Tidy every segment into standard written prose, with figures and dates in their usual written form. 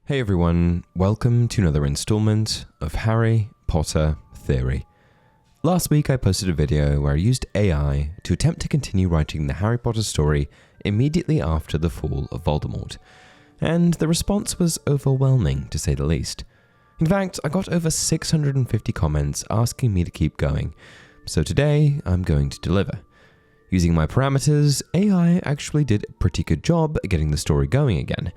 Hey everyone, welcome to another installment of Harry Potter Theory. Last week I posted a video where I used AI to attempt to continue writing the Harry Potter story immediately after the fall of Voldemort, and the response was overwhelming to say the least. In fact, I got over 650 comments asking me to keep going, so today I'm going to deliver. Using my parameters, AI actually did a pretty good job at getting the story going again.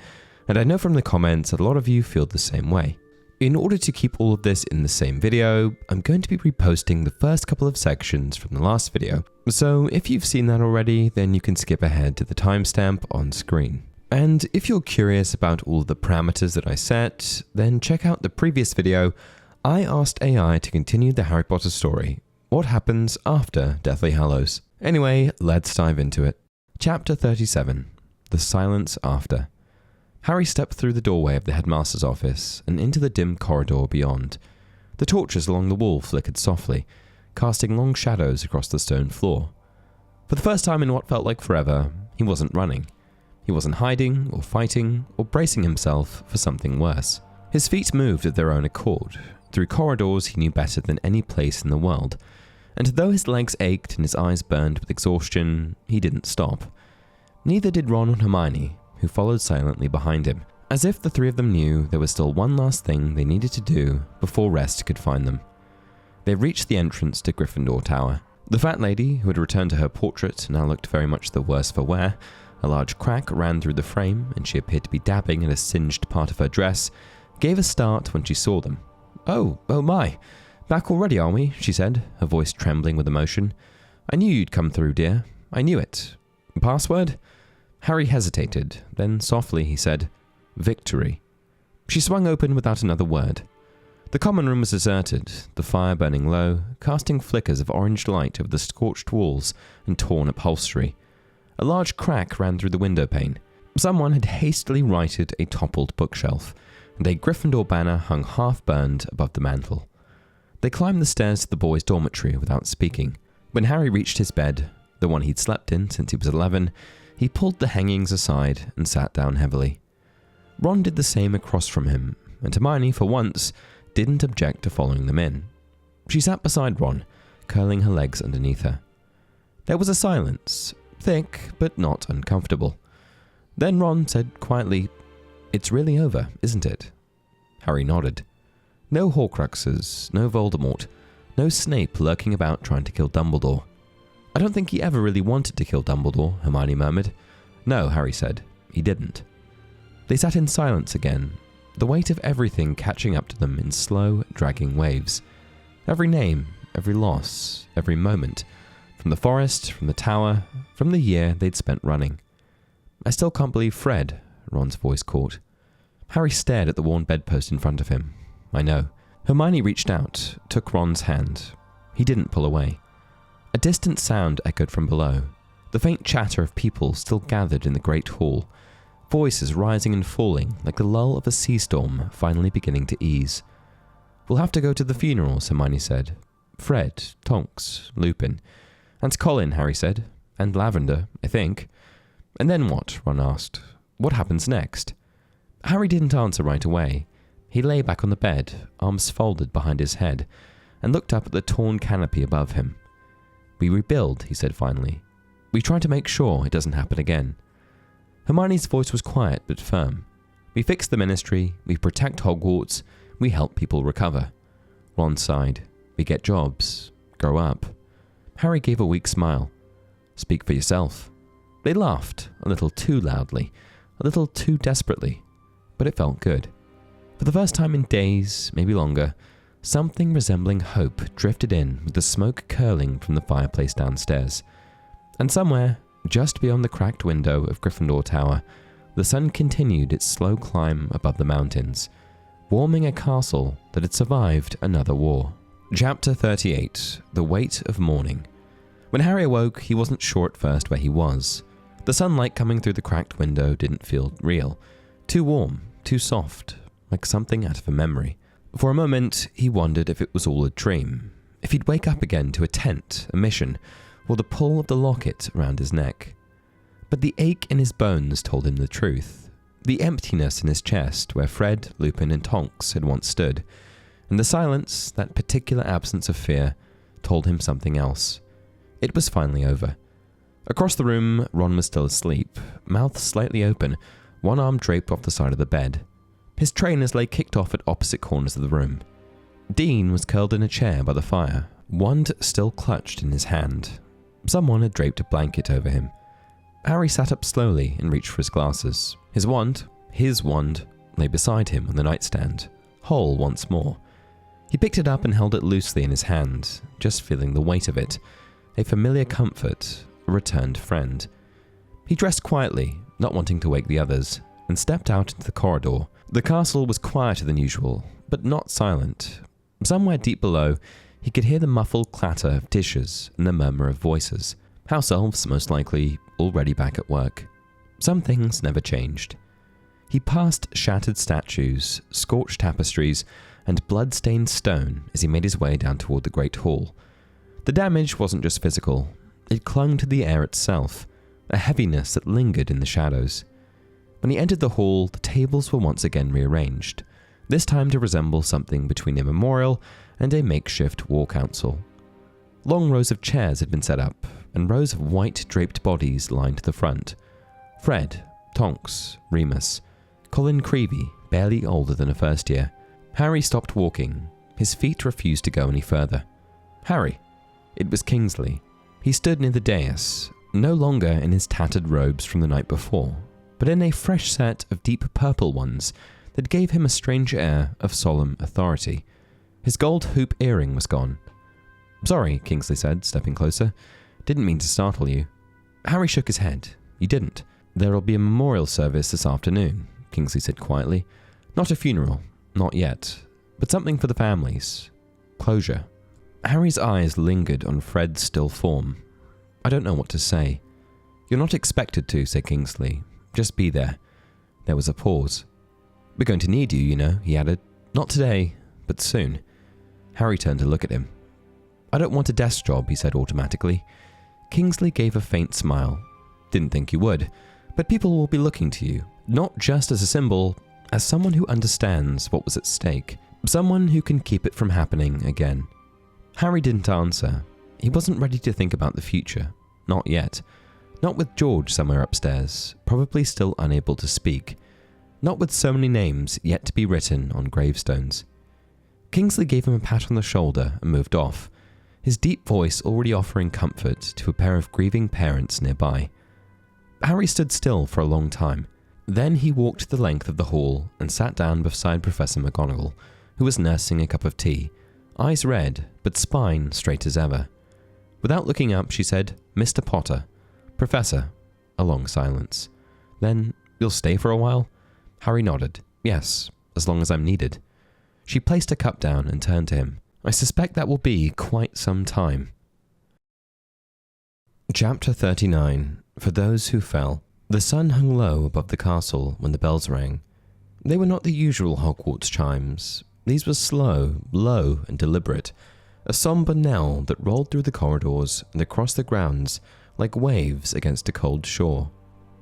And I know from the comments that a lot of you feel the same way. In order to keep all of this in the same video, I'm going to be reposting the first couple of sections from the last video. So if you've seen that already, then you can skip ahead to the timestamp on screen. And if you're curious about all of the parameters that I set, then check out the previous video. I asked AI to continue the Harry Potter story. What happens after Deathly Hallows? Anyway, let's dive into it. Chapter 37, The Silence After. Harry stepped through the doorway of the headmaster's office and into the dim corridor beyond. The torches along the wall flickered softly, casting long shadows across the stone floor. For the first time in what felt like forever, he wasn't running. He wasn't hiding or fighting or bracing himself for something worse. His feet moved of their own accord, through corridors he knew better than any place in the world, and though his legs ached and his eyes burned with exhaustion, he didn't stop. Neither did Ron or Hermione, who followed silently behind him, as if the three of them knew there was still one last thing they needed to do before rest could find them. They reached the entrance to Gryffindor Tower. The fat lady, who had returned to her portrait, now looked very much the worse for wear. A large crack ran through the frame, and she appeared to be dabbing at a singed part of her dress, gave a start when she saw them. Oh my, back already are we?" she said, her voice trembling with emotion. "I knew you'd come through, dear. I knew it. Password?" Harry hesitated, then softly he said, "Victory." She swung open without another word. The common room was deserted, the fire burning low, casting flickers of orange light over the scorched walls and torn upholstery. A large crack ran through the window pane. Someone had hastily righted a toppled bookshelf, and a Gryffindor banner hung half-burned above the mantel. They climbed the stairs to the boys' dormitory without speaking. When Harry reached his bed, the one he'd slept in since he was 11, he pulled the hangings aside and sat down heavily. Ron did the same across from him, and Hermione, for once, didn't object to following them in. She sat beside Ron, curling her legs underneath her. There was a silence, thick but not uncomfortable. Then Ron said quietly, "It's really over, isn't it?" Harry nodded. No Horcruxes, no Voldemort, no Snape lurking about trying to kill Dumbledore. "I don't think he ever really wanted to kill Dumbledore," Hermione murmured. "No," Harry said, "he didn't." They sat in silence again, the weight of everything catching up to them in slow, dragging waves. Every name, every loss, every moment, from the forest, from the tower, from the year they'd spent running. "I still can't believe Fred," Ron's voice caught. Harry stared at the worn bedpost in front of him. "I know." Hermione reached out, took Ron's hand. He didn't pull away. A distant sound echoed from below, the faint chatter of people still gathered in the great hall, voices rising and falling like the lull of a sea storm finally beginning to ease. "We'll have to go to the funerals," Hermione said. "Fred, Tonks, Lupin. And Colin," Harry said. "And Lavender, I think." "And then what?" Ron asked. "What happens next?" Harry didn't answer right away. He lay back on the bed, arms folded behind his head, and looked up at the torn canopy above him. "We rebuild," he said finally. "We try to make sure it doesn't happen again." Hermione's voice was quiet but firm. "We fix the ministry, we protect Hogwarts, we help people recover." Ron sighed. "We get jobs, grow up." Harry gave a weak smile. "Speak for yourself." They laughed, a little too loudly, a little too desperately, but it felt good. For the first time in days, maybe longer, something resembling hope drifted in with the smoke curling from the fireplace downstairs. And somewhere, just beyond the cracked window of Gryffindor Tower, the sun continued its slow climb above the mountains, warming a castle that had survived another war. Chapter 38, The Weight of Morning. When Harry awoke, he wasn't sure at first where he was. The sunlight coming through the cracked window didn't feel real. Too warm, too soft, like something out of a memory. For a moment, he wondered if it was all a dream, if he'd wake up again to a tent, a mission, or the pull of the locket around his neck. But the ache in his bones told him the truth. the emptiness in his chest where Fred, Lupin and Tonks had once stood, and the silence, that particular absence of fear, told him something else. It was finally over. Across the room, Ron was still asleep, mouth slightly open, one arm draped off the side of the bed. His trainers lay kicked off at opposite corners of the room. Dean was curled in a chair by the fire, wand still clutched in his hand. Someone had draped a blanket over him. Harry sat up slowly and reached for his glasses. His wand, lay beside him on the nightstand, whole once more. He picked it up and held it loosely in his hand, just feeling the weight of it, a familiar comfort, a returned friend. He dressed quietly, not wanting to wake the others, and stepped out into the corridor. The castle was quieter than usual, but not silent. Somewhere deep below, he could hear the muffled clatter of dishes and the murmur of voices. House elves, most likely, already back at work. Some things never changed. He passed shattered statues, scorched tapestries, and blood-stained stone as he made his way down toward the Great Hall. The damage wasn't just physical. It clung to the air itself, a heaviness that lingered in the shadows. When he entered the hall, the tables were once again rearranged, this time to resemble something between a memorial and a makeshift war council. Long rows of chairs had been set up, and rows of white draped bodies lined the front. Fred, Tonks, Remus, Colin Creevy, barely older than a first year. Harry stopped walking. His feet refused to go any further. Harry. It was Kingsley. He stood near the dais, no longer in his tattered robes from the night before, but in a fresh set of deep purple ones that gave him a strange air of solemn authority. His gold hoop earring was gone. "Sorry," Kingsley said, stepping closer. "Didn't mean to startle you." Harry shook his head. "You didn't. There'll be a memorial service this afternoon," Kingsley said quietly. "Not a funeral, not yet, but something for the families. Closure." Harry's eyes lingered on Fred's still form. "I don't know what to say." "You're not expected to," said Kingsley. "Just be there." There was a pause. "We're going to need you, you know," he added. "Not today, but soon." Harry turned to look at him. "I don't want a desk job," he said automatically. Kingsley gave a faint smile. "Didn't think you would, but people will be looking to you, not just as a symbol, as someone who understands what was at stake, someone who can keep it from happening again." Harry didn't answer. He wasn't ready to think about the future. Not yet. Not with George somewhere upstairs, probably still unable to speak. Not with so many names yet to be written on gravestones. Kingsley gave him a pat on the shoulder and moved off, his deep voice already offering comfort to a pair of grieving parents nearby. Harry stood still for a long time. Then he walked the length of the hall and sat down beside Professor McGonagall, who was nursing a cup of tea, eyes red, but spine straight as ever. Without looking up, she said, "Mr. Potter." "Professor." A long silence. Then, "You'll stay for a while?" Harry nodded. "Yes, as long as I'm needed." She placed a cup down and turned to him. "I suspect that will be quite some time." Chapter 39. For Those Who Fell. The sun hung low above the castle when the bells rang. They were not the usual Hogwarts chimes. These were slow, low, and deliberate, a somber knell that rolled through the corridors and across the grounds like waves against a cold shore.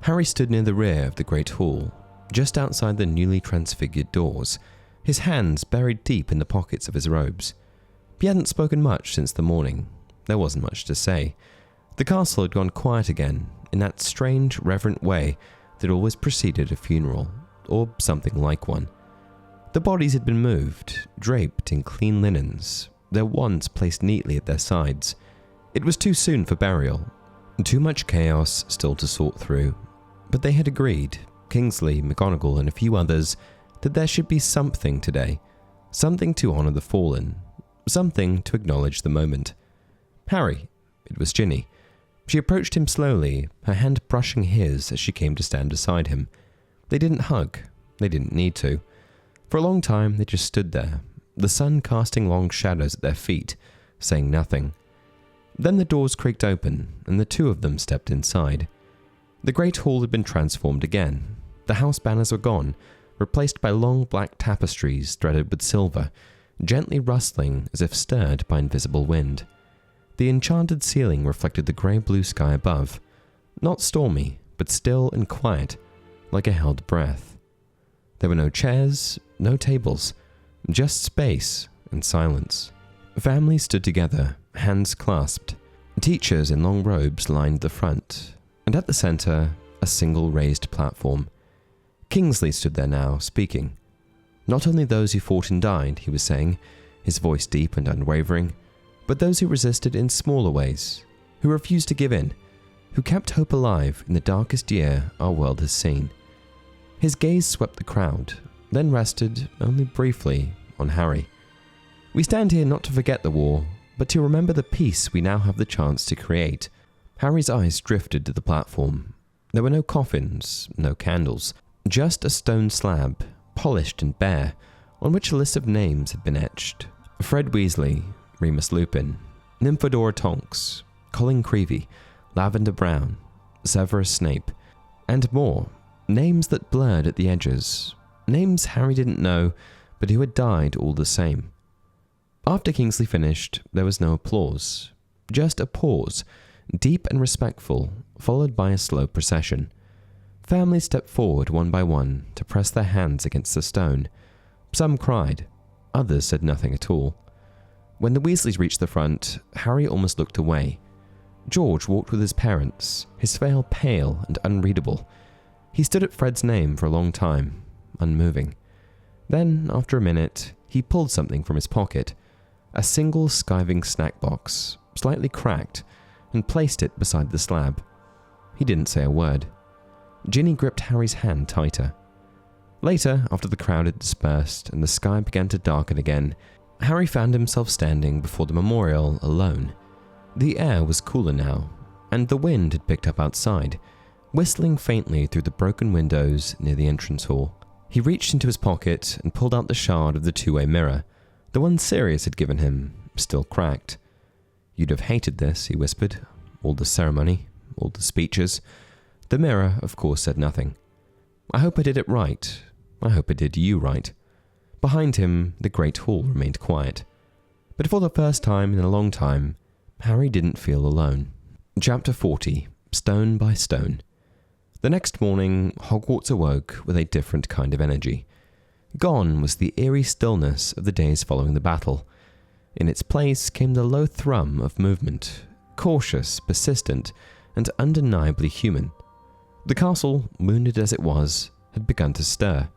Harry stood near the rear of the Great Hall, just outside the newly transfigured doors, his hands buried deep in the pockets of his robes. He hadn't spoken much since the morning. There wasn't much to say. The castle had gone quiet again, in that strange, reverent way that always preceded a funeral, or something like one. The bodies had been moved, draped in clean linens, their wands placed neatly at their sides. It was too soon for burial, too much chaos still to sort through, but they had agreed, Kingsley, McGonagall, and a few others, that there should be something today, something to honour the fallen, something to acknowledge the moment. "Harry," it was Ginny. She approached him slowly, her hand brushing his as she came to stand beside him. They didn't hug. They didn't need to. For a long time, they just stood there, the sun casting long shadows at their feet, saying nothing. Then the doors creaked open, and the two of them stepped inside. The Great Hall had been transformed again. The house banners were gone, replaced by long black tapestries threaded with silver, gently rustling as if stirred by invisible wind. The enchanted ceiling reflected the grey-blue sky above, not stormy, but still and quiet, like a held breath. There were no chairs, no tables, just space and silence. Families stood together, hands clasped. Teachers in long robes lined the front, and at the center, a single raised platform. Kingsley stood there now, speaking. Not only those who fought and died, he was saying, his voice deep and unwavering, but those who resisted in smaller ways, who refused to give in, who kept hope alive in the darkest year our world has seen. His gaze swept the crowd, then rested, only briefly, on Harry. We stand here not to forget the war, but to remember the peace we now have the chance to create. Harry's eyes drifted to the platform. There were no coffins, no candles, just a stone slab, polished and bare, on which a list of names had been etched. Fred Weasley, Remus Lupin, Nymphadora Tonks, Colin Creevey, Lavender Brown, Severus Snape, and more. Names that blurred at the edges. Names Harry didn't know, but who had died all the same. After Kingsley finished, there was no applause. Just a pause, deep and respectful, followed by a slow procession. Families stepped forward one by one to press their hands against the stone. Some cried. Others said nothing at all. When the Weasleys reached the front, Harry almost looked away. George walked with his parents, his veil pale and unreadable. He stood at Fred's name for a long time, unmoving. Then, after a minute, he pulled something from his pocket, a single skiving snack box, slightly cracked, and placed it beside the slab. He didn't say a word. Ginny gripped Harry's hand tighter. Later, after the crowd had dispersed and the sky began to darken again, Harry found himself standing before the memorial alone. The air was cooler now, and the wind had picked up outside, whistling faintly through the broken windows near the entrance hall. He reached into his pocket and pulled out the shard of the two-way mirror, the one Sirius had given him, still cracked. "You'd have hated this," he whispered. "All the ceremony, all the speeches." The mirror, of course, said nothing. "I hope I did it right. I hope I did you right." Behind him, the great hall remained quiet. But for the first time in a long time, Harry didn't feel alone. Chapter 40, Stone by Stone. The next morning, Hogwarts awoke with a different kind of energy. Gone was the eerie stillness of the days following the battle. In its place came the low thrum of movement, cautious, persistent, and undeniably human. The castle, wounded as it was, had begun to stir.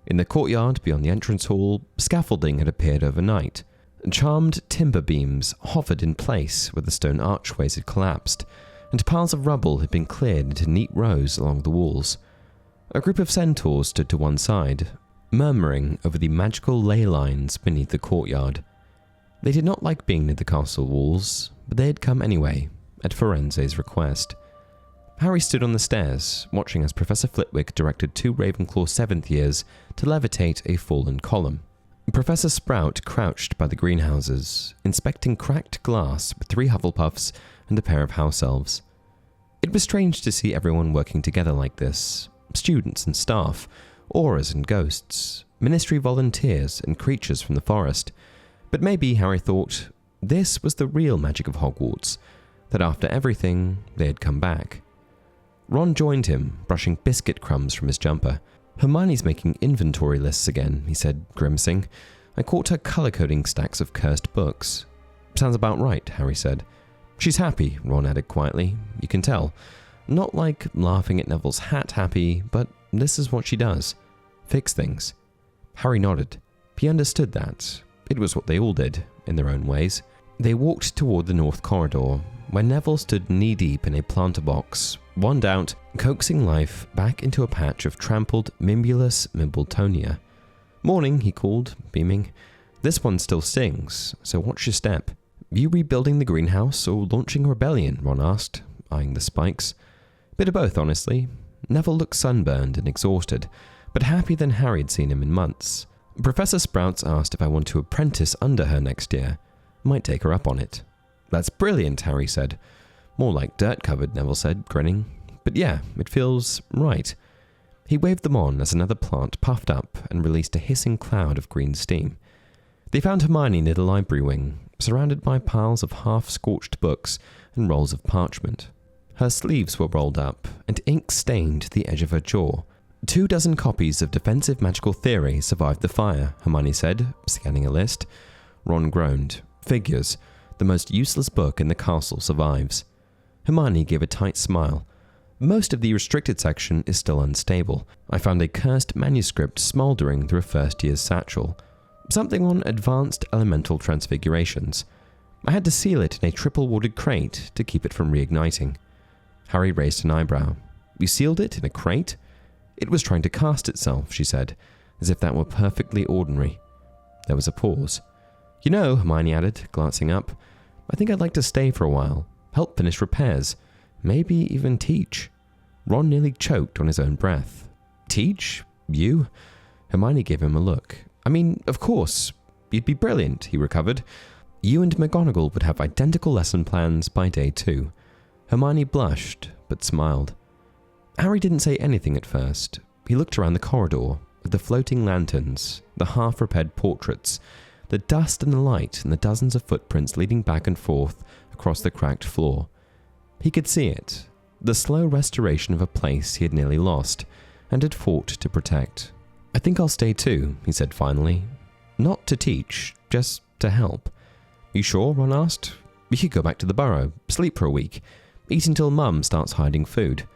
In the courtyard beyond the entrance hall, scaffolding had appeared overnight. Charmed timber beams hovered in place where the stone archways had collapsed, and piles of rubble had been cleared into neat rows along the walls. A group of centaurs stood to one side, murmuring over the magical ley lines beneath the courtyard. They did not like being near the castle walls, but they had come anyway, at Firenze's request. Harry stood on the stairs, watching as Professor Flitwick directed two Ravenclaw 7th years to levitate a fallen column. Professor Sprout crouched by the greenhouses, inspecting cracked glass with 3 Hufflepuffs and a pair of house elves. It was strange to see everyone working together like this, students and staff, auras and ghosts, ministry volunteers and creatures from the forest. But maybe, Harry thought, this was the real magic of Hogwarts, that after everything, they had come back. Ron joined him, brushing biscuit crumbs from his jumper. "Hermione's making inventory lists again," he said, grimacing. "I caught her color-coding stacks of cursed books." "Sounds about right," Harry said. "She's happy," Ron added quietly. "You can tell. Not like laughing at Neville's hat happy, but this is what she does. Fix things." Harry nodded. He understood that. It was what they all did, in their own ways. They walked toward the north corridor, where Neville stood knee-deep in a planter box, wand out, coaxing life back into a patch of trampled Mimbulus Mimbletonia. "Morning," he called, beaming. "This one still stings, so watch your step." "You rebuilding the greenhouse or launching a rebellion?" Ron asked, eyeing the spikes. "Bit of both, honestly." Neville looked sunburned and exhausted, but happier than Harry had seen him in months. Professor Sprouts asked if I want to apprentice under her next year. Might take her up on it. "That's brilliant," Harry said. "More like dirt-covered," Neville said, grinning. "But yeah, it feels right." He waved them on as another plant puffed up and released a hissing cloud of green steam. They found Hermione near the library wing, surrounded by piles of half-scorched books and rolls of parchment. Her sleeves were rolled up, and ink stained the edge of her jaw. "24 copies of Defensive Magical Theory survived the fire," Hermione said, scanning a list. Ron groaned. "Figures. The most useless book in the castle survives." Hermione gave a tight smile. "Most of the restricted section is still unstable. I found a cursed manuscript smouldering through a first-year's satchel. Something on advanced elemental transfigurations. I had to seal it in a triple-warded crate to keep it from reigniting." Harry raised an eyebrow. "You sealed it in a crate?" "It was trying to cast itself," she said, as if that were perfectly ordinary. There was a pause. "You know," Hermione added, glancing up, "I think I'd like to stay for a while, help finish repairs, maybe even teach." Ron nearly choked on his own breath. "Teach? You?" Hermione gave him a look. "I mean, of course. You'd be brilliant," he recovered. "You and McGonagall would have identical lesson plans by day 2. Hermione blushed, but smiled. Harry didn't say anything at first. He looked around the corridor, at the floating lanterns, the half-repaired portraits, the dust and the light, and the dozens of footprints leading back and forth across the cracked floor. He could see it, the slow restoration of a place he had nearly lost, and had fought to protect. "I think I'll stay too," he said finally. "Not to teach, just to help." "You sure?" Ron asked. "We could go back to the burrow, sleep for a week, eat until Mum starts hiding food."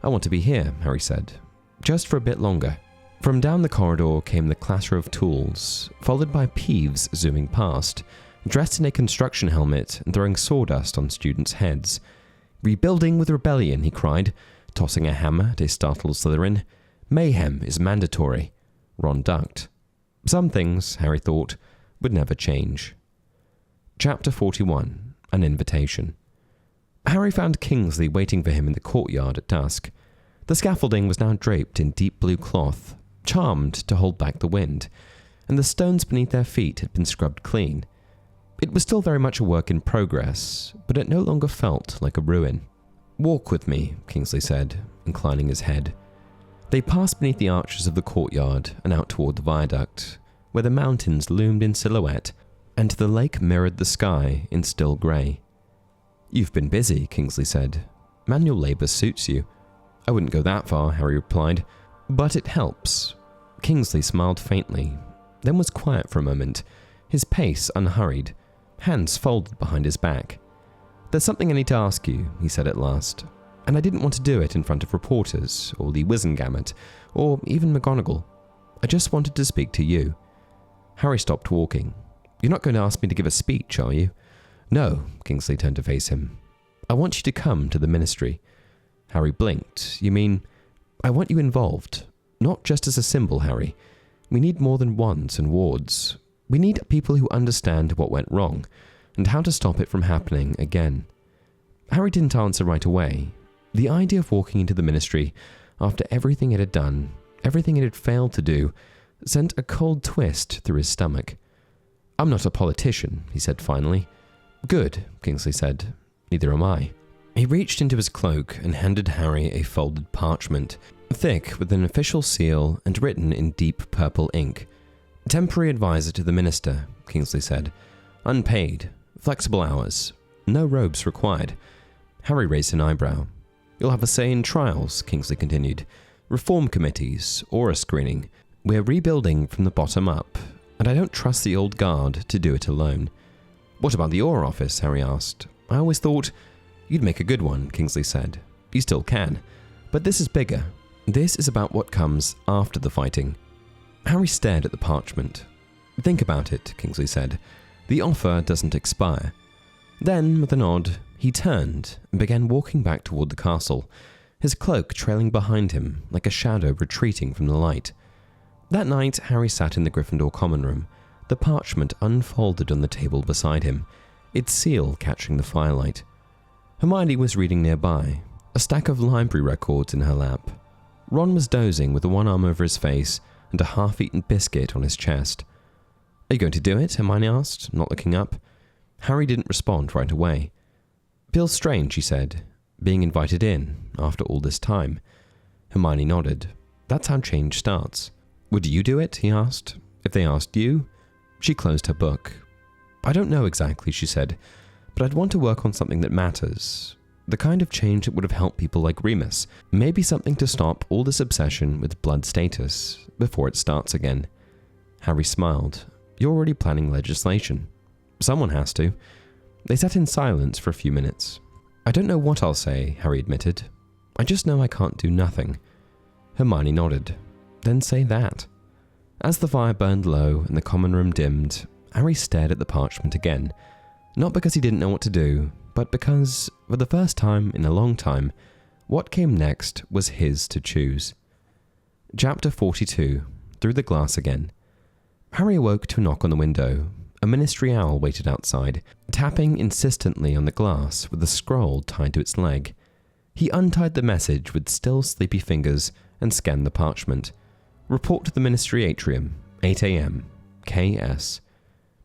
"I want to be here," Harry said. "Just for a bit longer." From down the corridor came the clatter of tools, followed by Peeves zooming past, dressed in a construction helmet and throwing sawdust on students' heads. "Rebuilding with rebellion," he cried, tossing a hammer at a startled Slytherin. "Mayhem is mandatory." Ron ducked. Some things, Harry thought, would never change. Chapter 41. An Invitation. Harry found Kingsley waiting for him in the courtyard at dusk. The scaffolding was now draped in deep blue cloth, charmed to hold back the wind, and the stones beneath their feet had been scrubbed clean. It was still very much a work in progress, but it no longer felt like a ruin. "Walk with me," Kingsley said, inclining his head. They passed beneath the arches of the courtyard and out toward the viaduct, where the mountains loomed in silhouette, and the lake mirrored the sky in still grey. "You've been busy," Kingsley said. "Manual labour suits you." "I wouldn't go that far," Harry replied. "But it helps." Kingsley smiled faintly, then was quiet for a moment, his pace unhurried, hands folded behind his back. "There's something I need to ask you," he said at last, "and I didn't want to do it in front of reporters, or the Wizengamot, or even McGonagall. I just wanted to speak to you." Harry stopped walking. "You're not going to ask me to give a speech, are you?" "No," Kingsley turned to face him. "I want you to come to the ministry." Harry blinked. "You mean, I want you involved, not just as a symbol, Harry. We need more than wands and wards. We need people who understand what went wrong, and how to stop it from happening again." Harry didn't answer right away. The idea of walking into the ministry, after everything it had done, everything it had failed to do, sent a cold twist through his stomach. "I'm not a politician," he said finally. "Good," Kingsley said. "Neither am I." He reached into his cloak and handed Harry a folded parchment, thick with an official seal and written in deep purple ink. "Temporary advisor to the minister," Kingsley said. "Unpaid. Flexible hours. No robes required." Harry raised an eyebrow. "You'll have a say in trials," Kingsley continued. "Reform committees, aura screening. We're rebuilding from the bottom up, and I don't trust the old guard to do it alone." "What about the aura office?" Harry asked. "I always thought—" "You'd make a good one," Kingsley said. "You still can. But this is bigger. This is about what comes after the fighting." Harry stared at the parchment. "Think about it," Kingsley said. "The offer doesn't expire." Then, with a nod, he turned and began walking back toward the castle, his cloak trailing behind him like a shadow retreating from the light. That night, Harry sat in the Gryffindor common room, the parchment unfolded on the table beside him, its seal catching the firelight. Hermione was reading nearby, a stack of library records in her lap. Ron was dozing with one arm over his face and a half-eaten biscuit on his chest. "Are you going to do it?" Hermione asked, not looking up. Harry didn't respond right away. "Feels strange," he said, "being invited in after all this time." Hermione nodded. "That's how change starts." "Would you do it?" he asked. "If they asked you?" She closed her book. "I don't know exactly," she said, "but I'd want to work on something that matters. The kind of change that would have helped people like Remus. Maybe something to stop all this obsession with blood status before it starts again. Harry smiled. You're already planning legislation. Someone has to. They sat in silence for a few minutes. I don't know what I'll say, Harry admitted. I just know I can't do nothing. Hermione nodded. Then say that. As the fire burned low and the common room dimmed, Harry stared at the parchment again. Not because he didn't know what to do, but because, for the first time in a long time, what came next was his to choose. Chapter 42. Through the glass again. Harry awoke to a knock on the window. A ministry owl waited outside, tapping insistently on the glass with a scroll tied to its leg. He untied the message with still sleepy fingers and scanned the parchment. Report to the ministry atrium, 8 a.m., KS.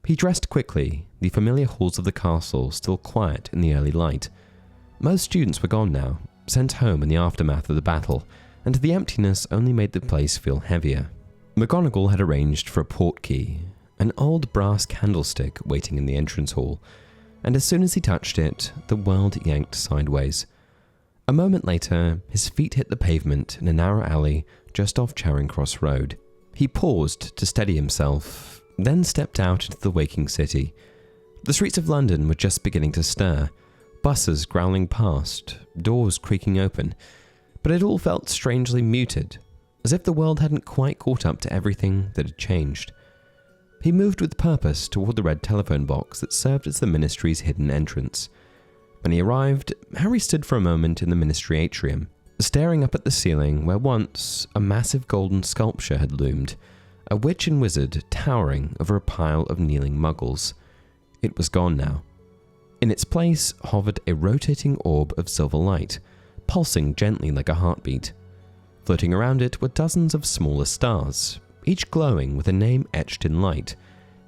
He dressed quickly, the familiar halls of the castle still quiet in the early light. Most students were gone now, sent home in the aftermath of the battle, and the emptiness only made the place feel heavier. McGonagall had arranged for a portkey, an old brass candlestick waiting in the entrance hall, and as soon as he touched it, the world yanked sideways. A moment later, his feet hit the pavement in a narrow alley just off Charing Cross Road. He paused to steady himself, then stepped out into the waking city. The streets of London were just beginning to stir, buses growling past, doors creaking open, but it all felt strangely muted, as if the world hadn't quite caught up to everything that had changed. He moved with purpose toward the red telephone box that served as the ministry's hidden entrance. When he arrived, Harry stood for a moment in the ministry atrium, staring up at the ceiling where once a massive golden sculpture had loomed, a witch and wizard towering over a pile of kneeling muggles. It was gone now. In its place hovered a rotating orb of silver light, pulsing gently like a heartbeat. Floating around it were dozens of smaller stars, each glowing with a name etched in light,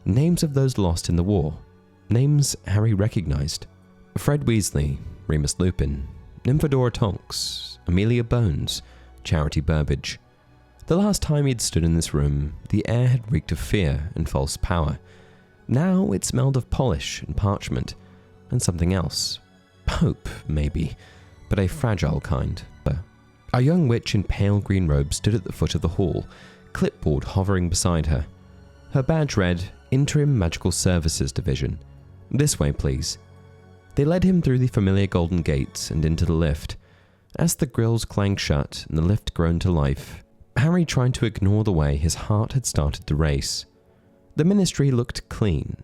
names of those lost in the war, names Harry recognized. Fred Weasley, Remus Lupin, Nymphadora Tonks, Amelia Bones, Charity Burbage. The last time he'd stood in this room, the air had reeked of fear and false power. Now it smelled of polish and parchment, and something else. Hope, maybe, but a fragile kind. A young witch in pale green robes stood at the foot of the hall, clipboard hovering beside her. Her badge read, Interim Magical Services Division. This way, please. They led him through the familiar golden gates and into the lift. As the grills clanged shut and the lift groaned to life, Harry tried to ignore the way his heart had started to race. The ministry looked clean.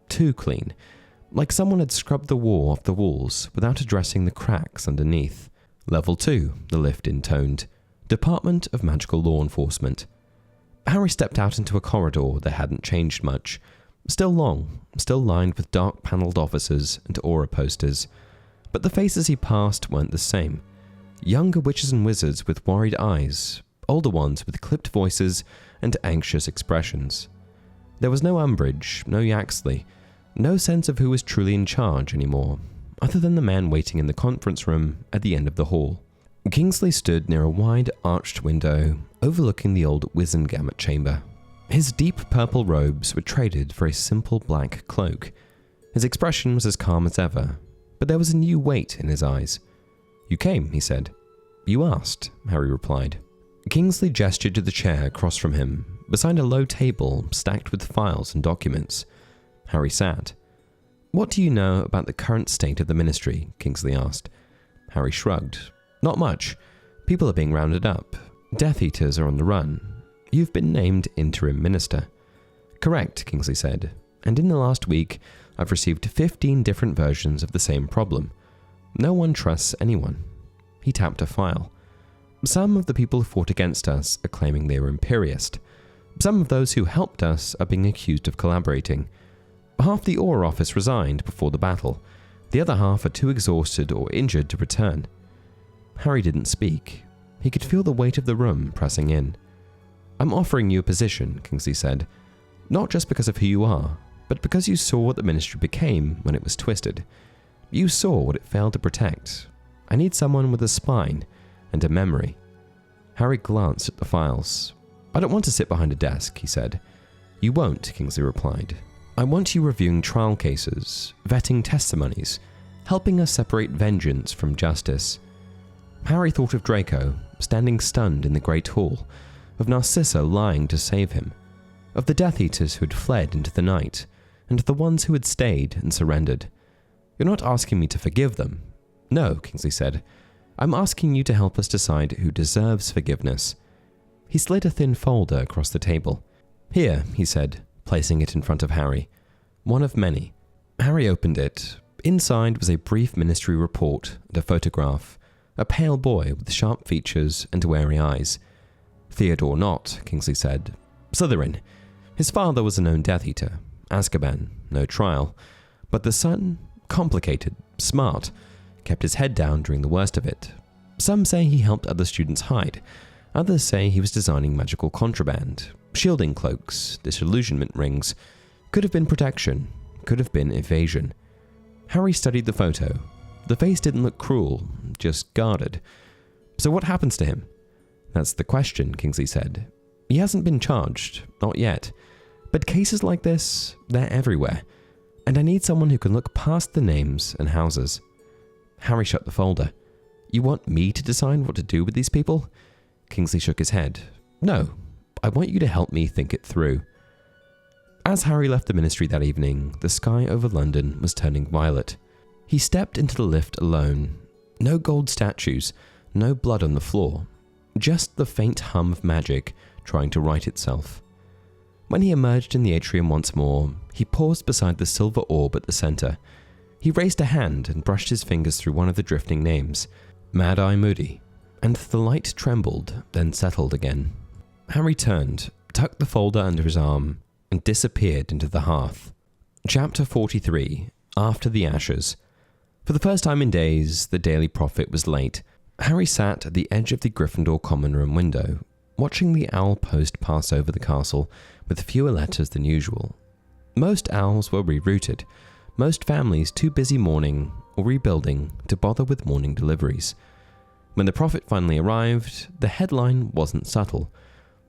Too clean. Like someone had scrubbed the war off the walls without addressing the cracks underneath. Level 2, the lift intoned. Department of Magical Law Enforcement. Harry stepped out into a corridor that hadn't changed much. Still long, still lined with dark panelled offices and aura posters. But the faces he passed weren't the same. Younger witches and wizards with worried eyes, older ones with clipped voices and anxious expressions. There was no Umbridge, no Yaxley, no sense of who was truly in charge anymore, other than the man waiting in the conference room at the end of the hall. Kingsley stood near a wide, arched window overlooking the old Wizengamot chamber. His deep purple robes were traded for a simple black cloak. His expression was as calm as ever, but there was a new weight in his eyes. You came, he said. You asked, Harry replied. Kingsley gestured to the chair across from him, beside a low table stacked with files and documents. Harry sat. What do you know about the current state of the ministry? Kingsley asked. Harry shrugged. Not much. People are being rounded up. Death Eaters are on the run. You've been named interim minister. Correct, Kingsley said. And in the last week, I've received 15 different versions of the same problem. No one trusts anyone. He tapped a file. Some of the people who fought against us are claiming they were imperious. Some of those who helped us are being accused of collaborating. Half the Aura office resigned before the battle. The other half are too exhausted or injured to return. Harry didn't speak. He could feel the weight of the room pressing in. I'm offering you a position, Kingsley said. Not just because of who you are, but because you saw what the ministry became when it was twisted. You saw what it failed to protect. I need someone with a spine and a memory. Harry glanced at the files. I don't want to sit behind a desk, he said. You won't, Kingsley replied. I want you reviewing trial cases, vetting testimonies, helping us separate vengeance from justice. Harry thought of Draco, standing stunned in the Great Hall, of Narcissa lying to save him, of the Death Eaters who had fled into the night, and the ones who had stayed and surrendered. "You're not asking me to forgive them." "No," Kingsley said. "I'm asking you to help us decide who deserves forgiveness." He slid a thin folder across the table. "Here," he said, placing it in front of Harry. "One of many." Harry opened it. Inside was a brief ministry report and a photograph. A pale boy with sharp features and wary eyes. "Theodore Nott," Kingsley said. "Slytherin. His father was a known Death Eater. Azkaban, no trial. But the son, complicated, smart, kept his head down during the worst of it. Some say he helped other students hide. Others say he was designing magical contraband, shielding cloaks, disillusionment rings. Could have been protection, could have been evasion." Harry studied the photo. The face didn't look cruel, just guarded. "So what happens to him?" "That's the question," Kingsley said. "He hasn't been charged, not yet. But cases like this, they're everywhere. And I need someone who can look past the names and houses." Harry shut the folder. "You want me to decide what to do with these people?" Kingsley shook his head. "No, I want you to help me think it through." As Harry left the ministry that evening, the sky over London was turning violet. He stepped into the lift alone. No gold statues, no blood on the floor. Just the faint hum of magic trying to right itself. When he emerged in the atrium once more, he paused beside the silver orb at the center. He raised a hand and brushed his fingers through one of the drifting names, Mad-Eye Moody, and the light trembled, then settled again. Harry turned, tucked the folder under his arm, and disappeared into the hearth. Chapter 43, After the Ashes. For the first time in days, the Daily Prophet was late. Harry sat at the edge of the Gryffindor common room window, watching the owl post pass over the castle with fewer letters than usual. Most owls were rerouted, most families too busy mourning or rebuilding to bother with morning deliveries. When the Prophet finally arrived, the headline wasn't subtle.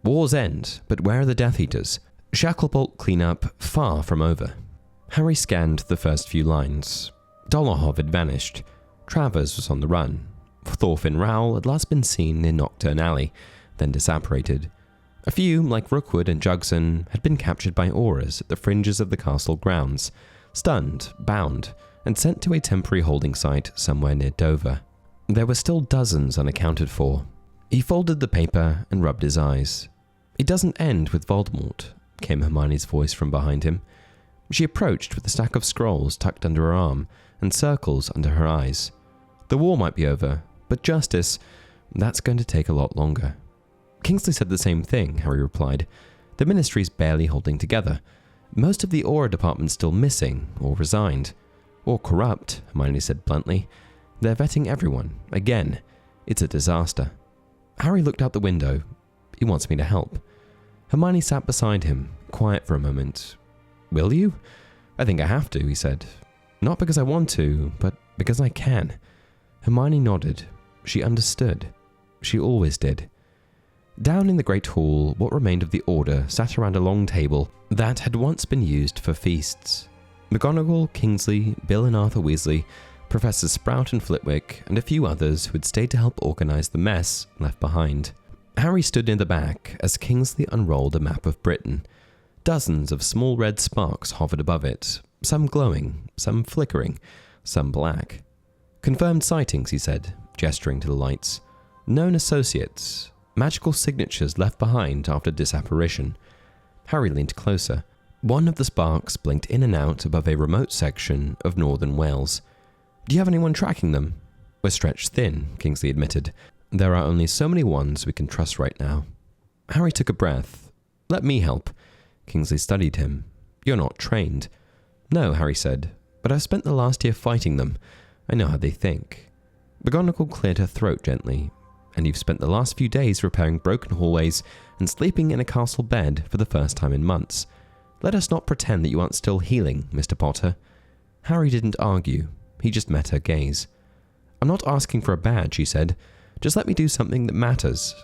"War's End, but where are the Death Eaters? Shacklebolt cleanup far from over." Harry scanned the first few lines. Dolohov had vanished. Travers was on the run. Thorfinn Rowell had last been seen near Nocturne Alley, then disapparated. A few, like Rookwood and Jugson, had been captured by Aurors at the fringes of the castle grounds, stunned, bound, and sent to a temporary holding site somewhere near Dover. There were still dozens unaccounted for. He folded the paper and rubbed his eyes. "It doesn't end with Voldemort," came Hermione's voice from behind him. She approached with a stack of scrolls tucked under her arm and circles under her eyes. "The war might be over, but justice, that's going to take a lot longer." Kingsley said the same thing, Harry replied. "The ministry's barely holding together. Most of the Aura department's still missing, or resigned. Or corrupt," Hermione said bluntly. "They're vetting everyone. Again. It's a disaster." Harry looked out the window. "He wants me to help." Hermione sat beside him, quiet for a moment. "Will you?" "I think I have to," he said. "Not because I want to, but because I can." Hermione nodded. She understood. She always did. Down in the Great Hall, what remained of the Order sat around a long table that had once been used for feasts. McGonagall, Kingsley, Bill and Arthur Weasley, Professors Sprout and Flitwick, and a few others who had stayed to help organise the mess left behind. Harry stood near the back as Kingsley unrolled a map of Britain. Dozens of small red sparks hovered above it, some glowing, some flickering, some black. "Confirmed sightings," he said, gesturing to the lights. "Known associates. Magical signatures left behind after disapparition." Harry leaned closer. One of the sparks blinked in and out above a remote section of northern Wales. "Do you have anyone tracking them?" "We're stretched thin," Kingsley admitted. "There are only so many ones we can trust right now." Harry took a breath. "Let me help." Kingsley studied him. "You're not trained." "No," Harry said, "but I've spent the last year fighting them. I know how they think." McGonagall cleared her throat gently. "And you've spent the last few days repairing broken hallways and sleeping in a castle bed for the first time in months. Let us not pretend that you aren't still healing, Mr. Potter." Harry didn't argue. He just met her gaze. "I'm not asking for a badge," she said. "Just let me do something that matters."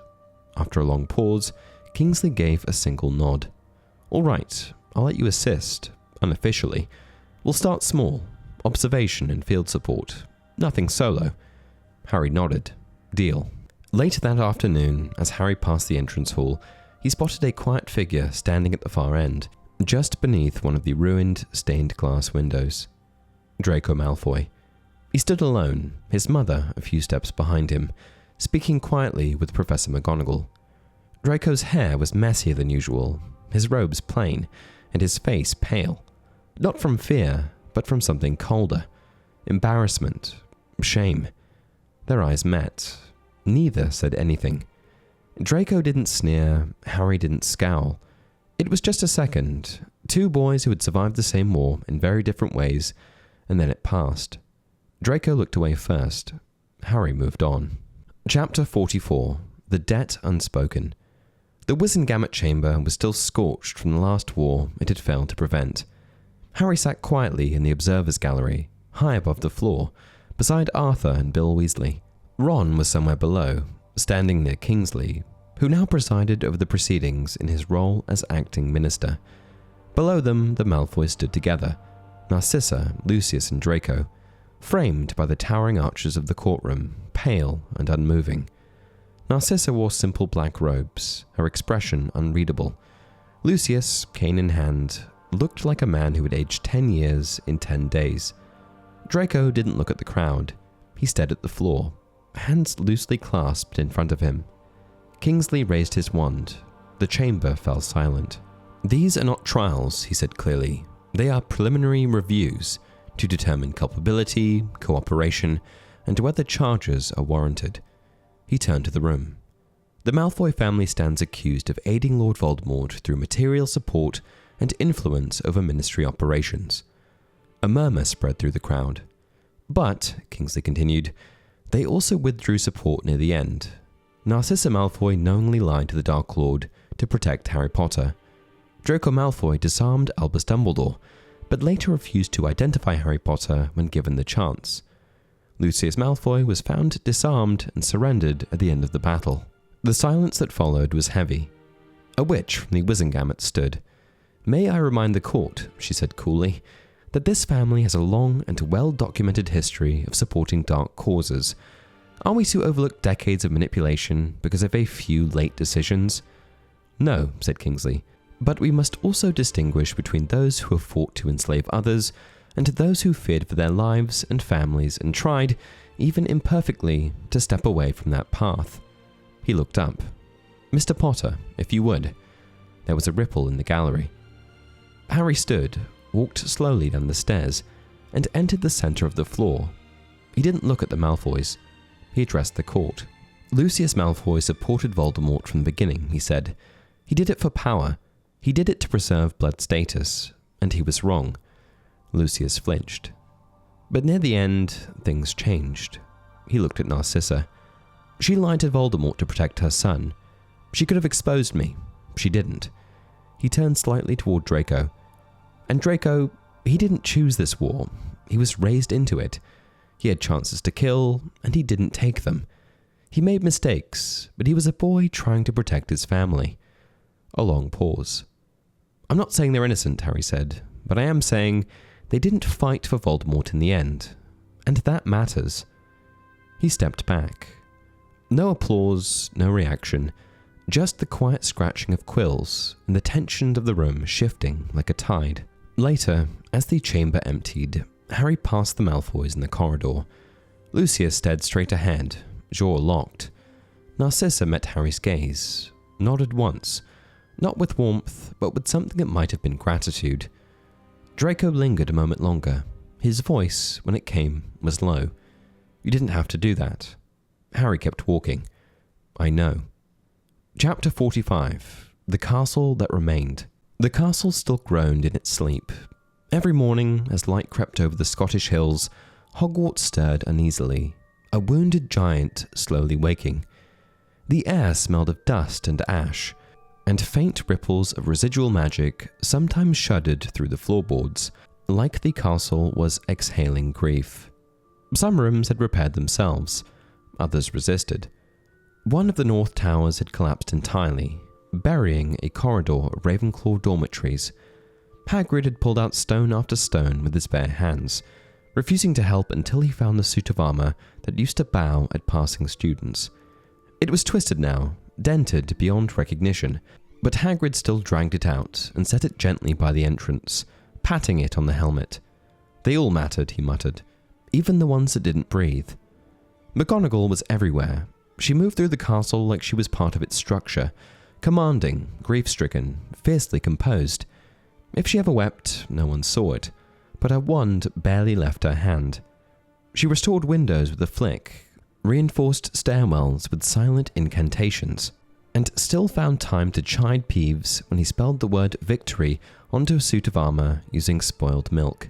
After a long pause, Kingsley gave a single nod. "All right, I'll let you assist, unofficially. We'll start small. observation and field support. Nothing solo. Harry nodded. Deal. Later that afternoon, as Harry passed the entrance hall, he spotted a quiet figure standing at the far end, just beneath one of the ruined, stained glass windows. Draco Malfoy. He stood alone, his mother a few steps behind him, speaking quietly with Professor McGonagall. Draco's hair was messier than usual, his robes plain, and his face pale. Not from fear, but from something colder. Embarrassment. Shame. Their eyes met. Neither said anything. Draco didn't sneer, Harry didn't scowl. It was just a second, two boys who had survived the same war in very different ways, and then it passed. Draco looked away first. Harry moved on. Chapter 44. The Debt Unspoken. The Wizengamot chamber was still scorched from the last war it had failed to prevent. Harry sat quietly in the observer's gallery, high above the floor, beside Arthur and Bill Weasley. Ron was somewhere below, standing near Kingsley, who now presided over the proceedings in his role as acting minister. Below them, the Malfoys stood together, Narcissa, Lucius and Draco, framed by the towering arches of the courtroom, pale and unmoving. Narcissa wore simple black robes, her expression unreadable. Lucius, cane in hand, looked like a man who had aged 10 years in 10 days. Draco didn't look at the crowd. He stared at the floor, hands loosely clasped in front of him. Kingsley raised his wand. The chamber fell silent. "These are not trials," he said clearly. "They are preliminary reviews to determine culpability, cooperation, and whether charges are warranted." He turned to the room. The Malfoy family stands accused of aiding Lord Voldemort through material support and influence over ministry operations. A murmur spread through the crowd. "But," Kingsley continued, "they also withdrew support near the end. Narcissa Malfoy knowingly lied to the Dark Lord to protect Harry Potter. Draco Malfoy disarmed Albus Dumbledore, but later refused to identify Harry Potter when given the chance. Lucius Malfoy was found disarmed and surrendered at the end of the battle." The silence that followed was heavy. A witch from the Wizengamot stood. "May I remind the court," she said coolly, "that this family has a long and well-documented history of supporting dark causes. Are we to overlook decades of manipulation because of a few late decisions?" "No," said Kingsley, "but we must also distinguish between those who have fought to enslave others and those who feared for their lives and families and tried, even imperfectly, to step away from that path." He looked up. "Mr. Potter, if you would." There was a ripple in the gallery. Harry stood, walked slowly down the stairs, and entered the center of the floor. He didn't look at the Malfoys. He addressed the court. "Lucius Malfoy supported Voldemort from the beginning," he said. "He did it for power. He did it to preserve blood status, and he was wrong." Lucius flinched. But near the end, things changed. He looked at Narcissa. "She lied to Voldemort to protect her son. She could have exposed me. She didn't." He turned slightly toward Draco. "And Draco, he didn't choose this war. He was raised into it. He had chances to kill, and he didn't take them. He made mistakes, but he was a boy trying to protect his family." A long pause. "I'm not saying they're innocent," Harry said, "but I am saying they didn't fight for Voldemort in the end, and that matters." He stepped back. No applause, no reaction, just the quiet scratching of quills and the tension of the room shifting like a tide. Later, as the chamber emptied, Harry passed the Malfoys in the corridor. Lucius stared straight ahead, jaw locked. Narcissa met Harry's gaze, nodded once, not with warmth, but with something that might have been gratitude. Draco lingered a moment longer. His voice, when it came, was low. "You didn't have to do that." Harry kept walking. "I know." Chapter 45. The Castle That Remained. The castle still groaned in its sleep. Every morning, as light crept over the Scottish hills, Hogwarts stirred uneasily, a wounded giant slowly waking. The air smelled of dust and ash, and faint ripples of residual magic sometimes shuddered through the floorboards, like the castle was exhaling grief. Some rooms had repaired themselves, others resisted. One of the north towers had collapsed entirely, burying a corridor of Ravenclaw dormitories. Hagrid had pulled out stone after stone with his bare hands, refusing to help until he found the suit of armor that used to bow at passing students. It was twisted now, dented beyond recognition, but Hagrid still dragged it out and set it gently by the entrance, patting it on the helmet. They all mattered, he muttered, even the ones that didn't breathe. McGonagall was everywhere. She moved through the castle like she was part of its structure, commanding, grief-stricken, fiercely composed. If she ever wept, no one saw it, but her wand barely left her hand. She restored windows with a flick, reinforced stairwells with silent incantations, and still found time to chide Peeves when he spelled the word victory onto a suit of armor using spoiled milk.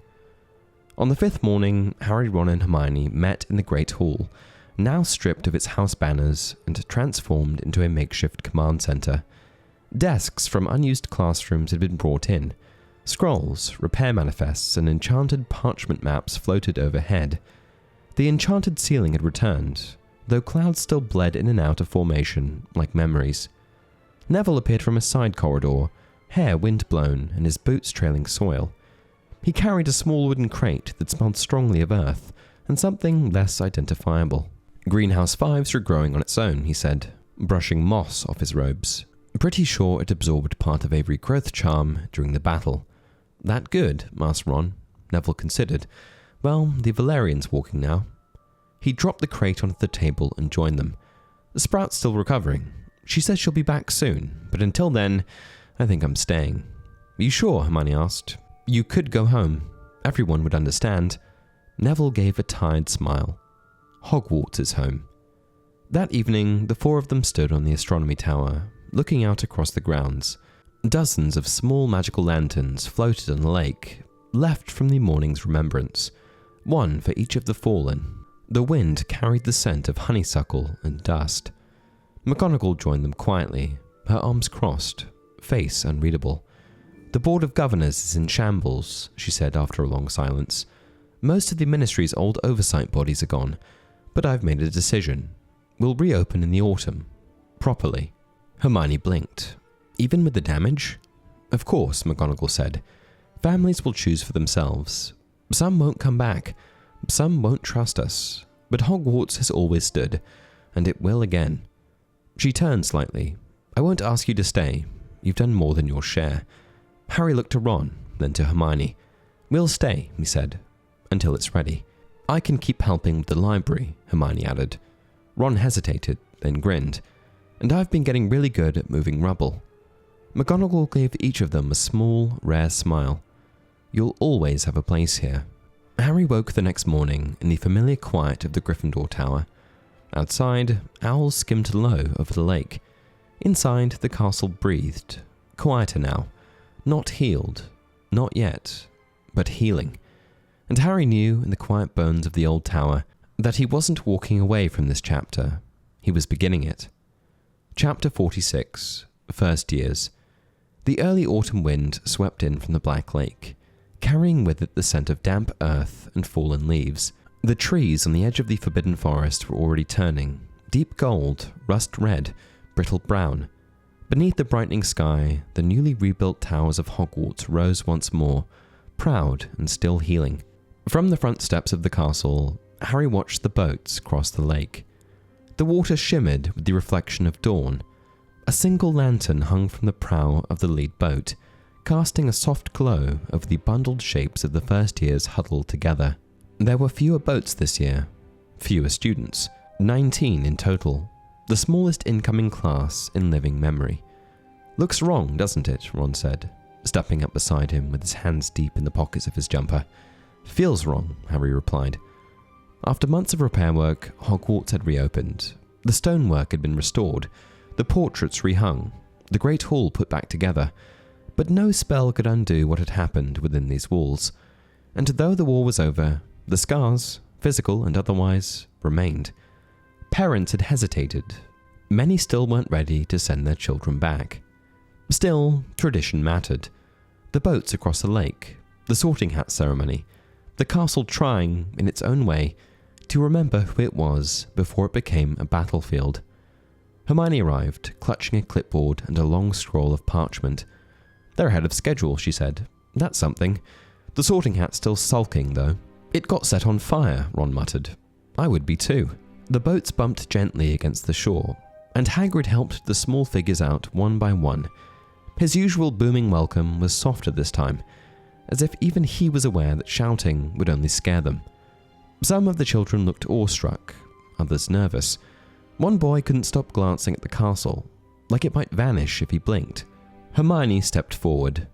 On the fifth morning, Harry, Ron and Hermione met in the Great Hall, now stripped of its house banners and transformed into a makeshift command center. Desks from unused classrooms had been brought in. Scrolls, repair manifests, and enchanted parchment maps floated overhead. The enchanted ceiling had returned, though clouds still bled in and out of formation like memories. Neville appeared from a side corridor, hair wind-blown and his boots trailing soil. He carried a small wooden crate that smelled strongly of earth and something less identifiable. Greenhouse 5s were growing on its own, he said, brushing moss off his robes. Pretty sure it absorbed part of Avery growth charm during the battle. That good? Asked Ron. Neville considered. Well, the Valerian's walking now. He dropped the crate onto the table and joined them. Sprout's still recovering. She says she'll be back soon, but until then, I think I'm staying. You sure? Hermione asked. You could go home. Everyone would understand. Neville gave a tired smile. Hogwarts is home. That evening, the four of them stood on the astronomy tower, looking out across the grounds. Dozens of small magical lanterns floated on the lake, left from the morning's remembrance, one for each of the fallen. The wind carried the scent of honeysuckle and dust. McGonagall joined them quietly, her arms crossed, face unreadable. The Board of Governors is in shambles, she said after a long silence. Most of the Ministry's old oversight bodies are gone, but I've made a decision. We'll reopen in the autumn. Properly. Hermione blinked. Even with the damage? Of course, McGonagall said. Families will choose for themselves. Some won't come back. Some won't trust us. But Hogwarts has always stood, and it will again. She turned slightly. I won't ask you to stay. You've done more than your share. Harry looked to Ron, then to Hermione. We'll stay, he said, until it's ready. I can keep helping with the library, Hermione added. Ron hesitated, then grinned. And I've been getting really good at moving rubble. McGonagall gave each of them a small, rare smile. You'll always have a place here. Harry woke the next morning in the familiar quiet of the Gryffindor Tower. Outside, owls skimmed low over the lake. Inside, the castle breathed, quieter now. Not healed, not yet, but healing. And Harry knew in the quiet bones of the old tower that he wasn't walking away from this chapter. He was beginning it. Chapter 46, First Years. The early autumn wind swept in from the Black Lake, carrying with it the scent of damp earth and fallen leaves. The trees on the edge of the Forbidden Forest were already turning, deep gold, rust red, brittle brown. Beneath the brightening sky, the newly rebuilt towers of Hogwarts rose once more, proud and still healing. From the front steps of the castle, Harry watched the boats cross the lake. The water shimmered with the reflection of dawn. A single lantern hung from the prow of the lead boat, casting a soft glow over the bundled shapes of the first years huddled together. There were fewer boats this year, fewer students, 19 in total, the smallest incoming class in living memory. Looks wrong, doesn't it? Ron said, stepping up beside him with his hands deep in the pockets of his jumper. Feels wrong, Harry replied. After months of repair work, Hogwarts had reopened. The stonework had been restored, the portraits rehung, the Great Hall put back together, but no spell could undo what had happened within these walls. And though the war was over, the scars, physical and otherwise, remained. Parents had hesitated. Many still weren't ready to send their children back. Still, tradition mattered. The boats across the lake, the sorting hat ceremony, the castle trying, in its own way, to remember who it was before it became a battlefield. Hermione arrived, clutching a clipboard and a long scroll of parchment. They're ahead of schedule, she said. That's something. The sorting hat's still sulking, though. "It got set on fire," Ron muttered. "I would be too." The boats bumped gently against the shore, and Hagrid helped the small figures out one by one. His usual booming welcome was softer this time, as if even he was aware that shouting would only scare them. Some of the children looked awestruck, others nervous. One boy couldn't stop glancing at the castle, like it might vanish if he blinked. Hermione stepped forward.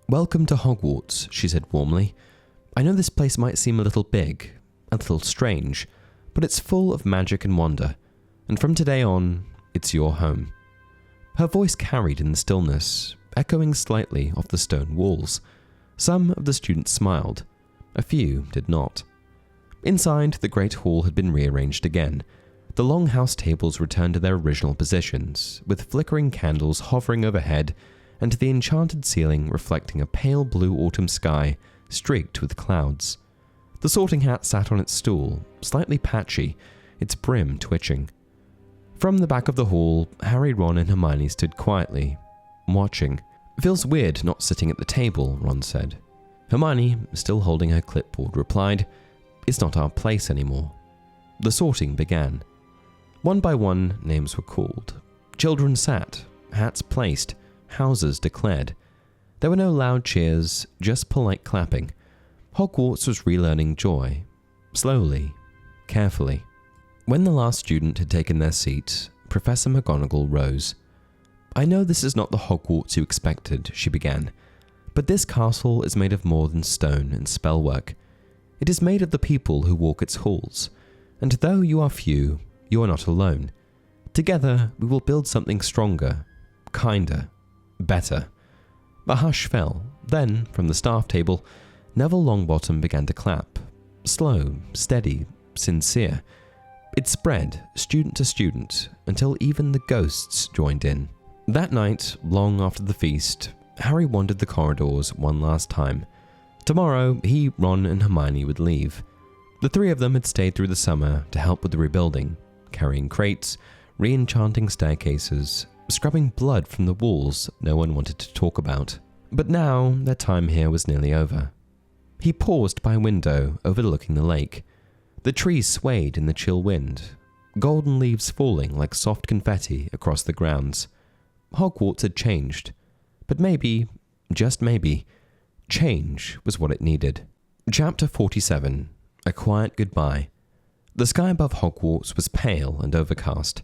"Welcome to Hogwarts," she said warmly. "I know this place might seem a little big, a little strange, but it's full of magic and wonder, and from today on, it's your home." Her voice carried in the stillness, echoing slightly off the stone walls. Some of the students smiled, a few did not. Inside, the great hall had been rearranged again. The long house tables returned to their original positions, with flickering candles hovering overhead and the enchanted ceiling reflecting a pale blue autumn sky streaked with clouds. The sorting hat sat on its stool, slightly patchy, its brim twitching. From the back of the hall, Harry, Ron and Hermione stood quietly, watching. "Feels weird not sitting at the table," Ron said. Hermione, still holding her clipboard, replied, "It's not our place anymore." The sorting began. One by one, names were called. Children sat, hats placed, houses declared. There were no loud cheers, just polite clapping. Hogwarts was relearning joy, slowly, carefully. When the last student had taken their seat, Professor McGonagall rose. "I know this is not the Hogwarts you expected," she began, "but this castle is made of more than stone and spellwork. It is made of the people who walk its halls, and though you are few, you are not alone. Together, we will build something stronger, kinder, better." A hush fell. Then, from the staff table, Neville Longbottom began to clap. Slow, steady, sincere. It spread, student to student, until even the ghosts joined in. That night, long after the feast, Harry wandered the corridors one last time. Tomorrow, he, Ron, and Hermione would leave. The three of them had stayed through the summer to help with the rebuilding, carrying crates, re-enchanting staircases, scrubbing blood from the walls no one wanted to talk about. But now, their time here was nearly over. He paused by a window overlooking the lake. The trees swayed in the chill wind, golden leaves falling like soft confetti across the grounds. Hogwarts had changed, but maybe, just maybe, change was what it needed. Chapter 47. A Quiet Goodbye. The sky above Hogwarts was pale and overcast,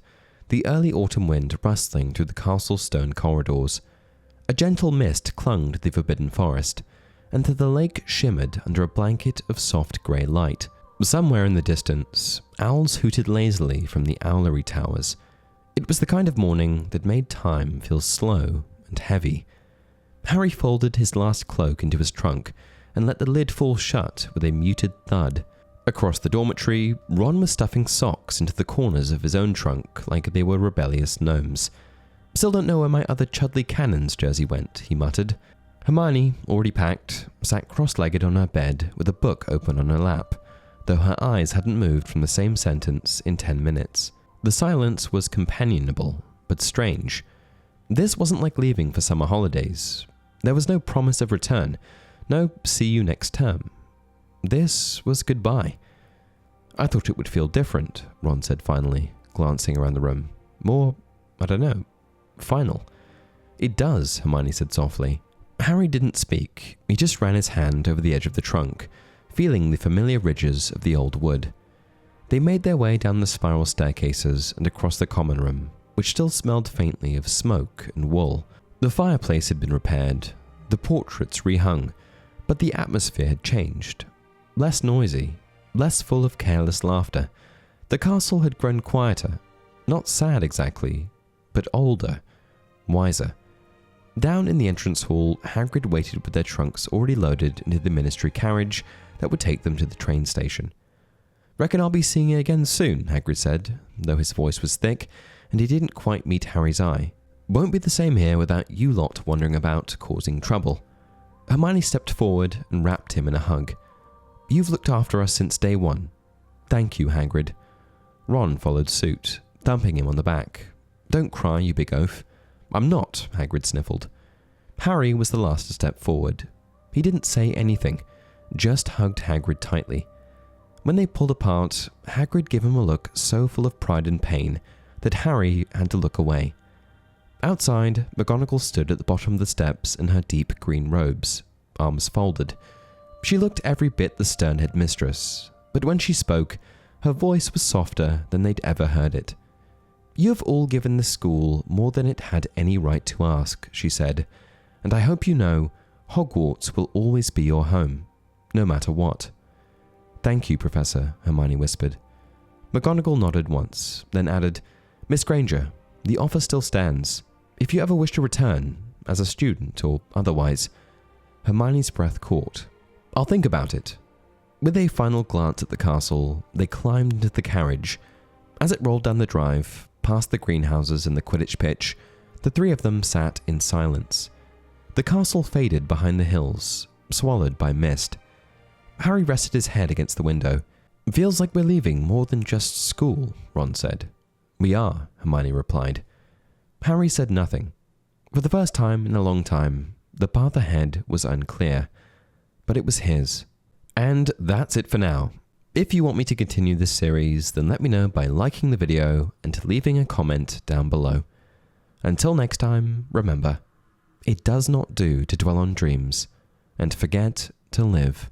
the early autumn wind rustling through the castle's stone corridors. A gentle mist clung to the forbidden forest, and the lake shimmered under a blanket of soft grey light. Somewhere in the distance, owls hooted lazily from the owlery towers. It was the kind of morning that made time feel slow and heavy. Harry folded his last cloak into his trunk and let the lid fall shut with a muted thud. Across the dormitory, Ron was stuffing socks into the corners of his own trunk like they were rebellious gnomes. "Still don't know where my other Chudley Cannons jersey went," he muttered. Hermione, already packed, sat cross-legged on her bed with a book open on her lap, though her eyes hadn't moved from the same sentence in 10 minutes. The silence was companionable, but strange. This wasn't like leaving for summer holidays. There was no promise of return, no "see you next term." This was goodbye. "I thought it would feel different," Ron said finally, glancing around the room. "More, I don't know, final." "It does," Hermione said softly. Harry didn't speak. He just ran his hand over the edge of the trunk, feeling the familiar ridges of the old wood. They made their way down the spiral staircases and across the common room, which still smelled faintly of smoke and wool. The fireplace had been repaired, the portraits rehung, but the atmosphere had changed. Less noisy, less full of careless laughter. The castle had grown quieter, not sad exactly, but older, wiser. Down in the entrance hall, Hagrid waited with their trunks already loaded into the ministry carriage that would take them to the train station. "Reckon I'll be seeing you again soon," Hagrid said, though his voice was thick, and he didn't quite meet Harry's eye. "Won't be the same here without you lot wandering about causing trouble." Hermione stepped forward and wrapped him in a hug. "You've looked after us since day one. Thank you, Hagrid." Ron followed suit, thumping him on the back. "Don't cry, you big oaf." "I'm not," Hagrid sniffled. Harry was the last to step forward. He didn't say anything, just hugged Hagrid tightly. When they pulled apart, Hagrid gave him a look so full of pride and pain that Harry had to look away. Outside, McGonagall stood at the bottom of the steps in her deep green robes, arms folded. She looked every bit the stern headmistress, but when she spoke, her voice was softer than they'd ever heard it. "You have all given the school more than it had any right to ask," she said, "and I hope you know Hogwarts will always be your home, no matter what." "Thank you, Professor," Hermione whispered. McGonagall nodded once, then added, "Miss Granger, the offer still stands. If you ever wish to return, as a student or otherwise." Hermione's breath caught. "I'll think about it." With a final glance at the castle, they climbed into the carriage. As it rolled down the drive, past the greenhouses and the Quidditch pitch, the three of them sat in silence. The castle faded behind the hills, swallowed by mist. Harry rested his head against the window. "Feels like we're leaving more than just school," Ron said. "We are," Hermione replied. Harry said nothing. For the first time in a long time, the path ahead was unclear, but it was his. And that's it for now. If you want me to continue this series, then let me know by liking the video and leaving a comment down below. Until next time, remember, it does not do to dwell on dreams and forget to live.